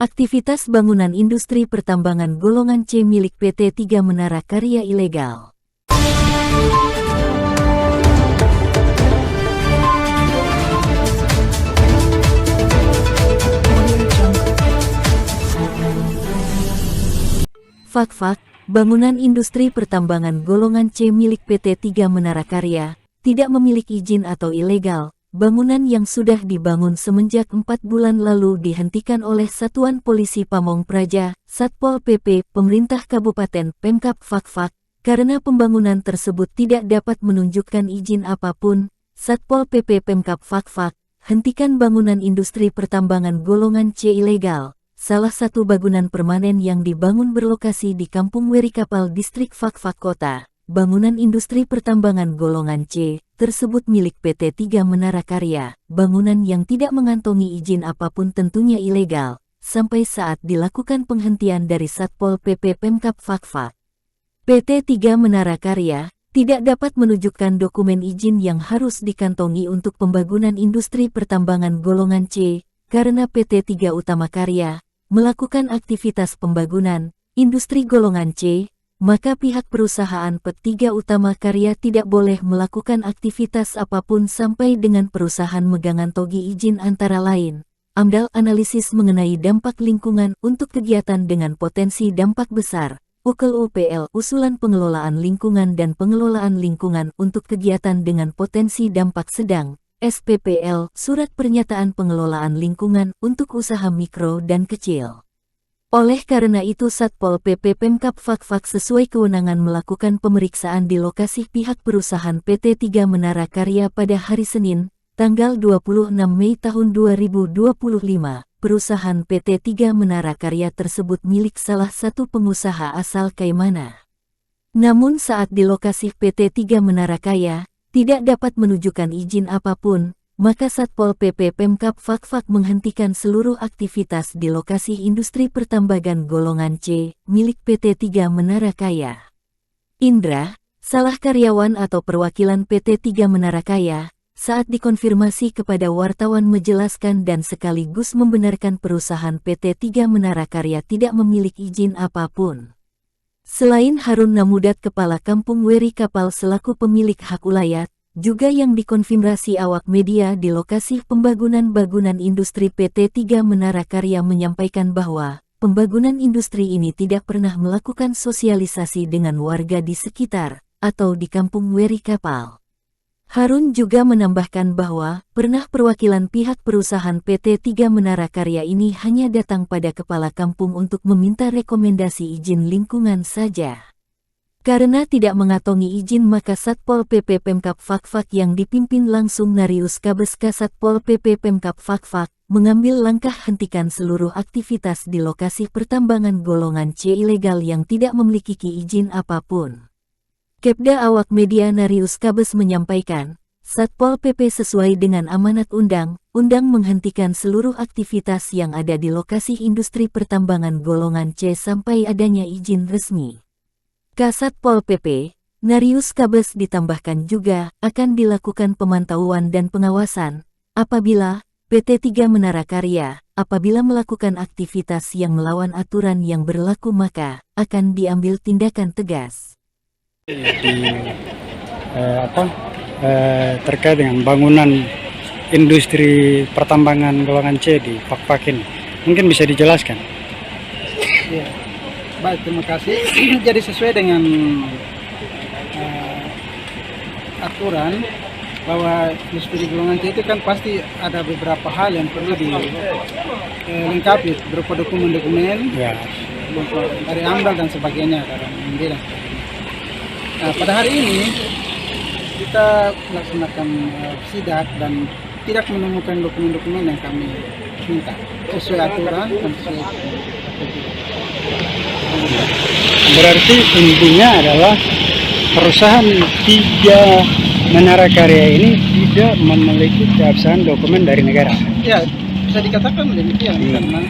Aktivitas bangunan industri pertambangan golongan C milik PT 3 Menara Karya ilegal. Fak-fak, bangunan industri pertambangan golongan C milik PT 3 Menara Karya tidak memiliki izin atau ilegal. Bangunan yang sudah dibangun semenjak 4 bulan lalu dihentikan oleh Satuan Polisi Pamong Praja, Satpol PP, Pemerintah Kabupaten Pemkab Fak-fak, karena pembangunan tersebut tidak dapat menunjukkan izin apapun. Satpol PP Pemkab Fak-fak hentikan bangunan industri pertambangan golongan C ilegal. Salah satu bangunan permanen yang dibangun berlokasi di Kampung Werikapal Distrik Fak-fak Kota. Bangunan industri pertambangan golongan C tersebut milik PT 3 Menara Karya. Bangunan yang tidak mengantongi izin apapun tentunya ilegal, sampai saat dilakukan penghentian dari Satpol PP Pemkab Fak-fak. PT 3 Menara Karya tidak dapat menunjukkan dokumen izin yang harus dikantongi untuk pembangunan industri pertambangan golongan C, karena PT 3 Utama Karya melakukan aktivitas pembangunan industri golongan C, maka pihak perusahaan PT 3 Utama Karya tidak boleh melakukan aktivitas apapun sampai dengan perusahaan megangan togi izin antara lain. AMDAL analisis mengenai dampak lingkungan untuk kegiatan dengan potensi dampak besar. UKL usulan pengelolaan lingkungan dan pengelolaan lingkungan untuk kegiatan dengan potensi dampak sedang. SPPL, Surat Pernyataan Pengelolaan Lingkungan untuk Usaha Mikro dan Kecil. Oleh karena itu Satpol PP Pemkab Fak-fak sesuai kewenangan melakukan pemeriksaan di lokasi pihak perusahaan PT 3 Menara Karya pada hari Senin, tanggal 26 Mei tahun 2025. Perusahaan PT 3 Menara Karya tersebut milik salah satu pengusaha asal Kaimana. Namun saat di lokasi PT 3 Menara Karya tidak dapat menunjukkan izin apapun, maka Satpol PP Pemkab Fak-fak menghentikan seluruh aktivitas di lokasi industri pertambangan golongan C, milik PT 3 Menara Karya. Indra, salah karyawan atau perwakilan PT 3 Menara Karya, saat dikonfirmasi kepada wartawan menjelaskan dan sekaligus membenarkan perusahaan PT 3 Menara Karya tidak memiliki izin apapun. Selain Harun Namudat Kepala Kampung Werikapal selaku pemilik hak ulayat, juga yang dikonfirmasi awak media di lokasi pembangunan bangunan industri PT 3 Menara Karya menyampaikan bahwa pembangunan industri ini tidak pernah melakukan sosialisasi dengan warga di sekitar atau di Kampung Werikapal. Harun juga menambahkan bahwa pernah perwakilan pihak perusahaan PT 3 Menara Karya ini hanya datang pada kepala kampung untuk meminta rekomendasi izin lingkungan saja. Karena tidak mengantongi izin maka Satpol PP Pemkab Fak-fak yang dipimpin langsung Narius Kabes Kasatpol PP Pemkab Fak-fak mengambil langkah hentikan seluruh aktivitas di lokasi pertambangan golongan C ilegal yang tidak memiliki izin apapun. Kepda awak media Narius Kabes menyampaikan, Satpol PP sesuai dengan amanat undang-undang menghentikan seluruh aktivitas yang ada di lokasi industri pertambangan golongan C sampai adanya izin resmi. Kasatpol PP, Narius Kabes ditambahkan juga akan dilakukan pemantauan dan pengawasan apabila PT 3 Menara Karya apabila melakukan aktivitas yang melawan aturan yang berlaku maka akan diambil tindakan tegas. Terkait dengan bangunan industri pertambangan golongan C di Fak-fak ini, mungkin bisa dijelaskan? Ya, baik, terima kasih. Jadi sesuai dengan aturan bahwa industri golongan C itu kan pasti ada beberapa hal yang perlu dilengkapi berupa dokumen-dokumen ya, dari AMDAL dan sebagainya dalam bidang. Nah, pada hari ini kita melaksanakan sidak dan tidak menemukan dokumen-dokumen yang kami minta sesuai aturan dan sesuai. Berarti intinya adalah perusahaan 3 Menara Karya ini tidak memiliki keabsahan dokumen dari negara. Ya, bisa dikatakan demikian karena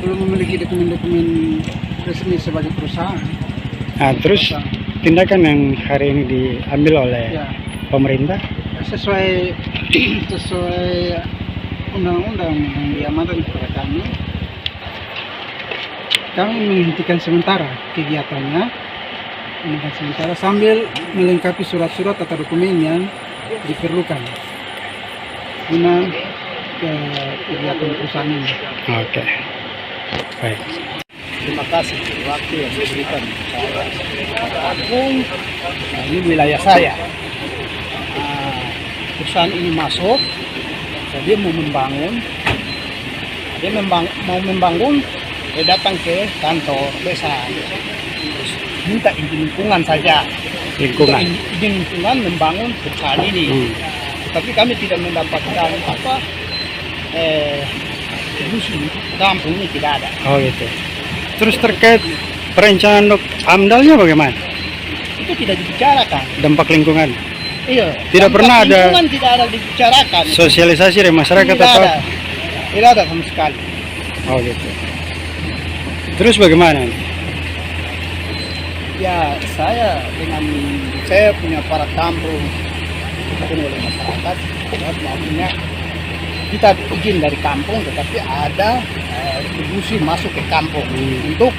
belum memiliki dokumen-dokumen resmi sebagai perusahaan. Nah, terus tindakan yang hari ini diambil oleh pemerintah sesuai undang-undang yang diamanatkan kepada kami kami menghentikan sementara kegiatannya, sambil melengkapi surat-surat atau dokumen yang diperlukan guna kegiatan perusahaan ini. Oke. Baik. Terima kasih waktu yang diberikan Agung. Nah, ini wilayah saya. Perusahaan ini masuk, dia mau membangun. Mau membangun, dia datang ke kantor desa, terus minta izin lingkungan saja. Lingkungan. Izin lingkungan membangun perusahaan ini. Tapi kami tidak mendapatkan solusi, kampung ini tidak ada. Oh gitu. Terus terkait perencanaan AMDAL-nya bagaimana? Itu tidak dibicarakan. Dampak lingkungan. Iya. Tidak pernah ada lingkungan tidak ada dibicarakan. sosialisasi dari masyarakat Tidak atau? ada. Tidak ada sama sekali. Oh gitu. Terus bagaimana? Ya saya punya para kampung dilakukan oleh masyarakat, maksudnya kita izin dari kampung, tetapi ada distribusi masuk ke kampung untuk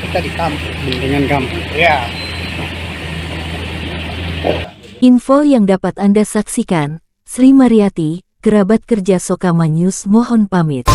kita di kampung. Dengan kampung. Ya. Info yang dapat Anda saksikan, Sri Mariati, kerabat kerja Sokama News mohon pamit.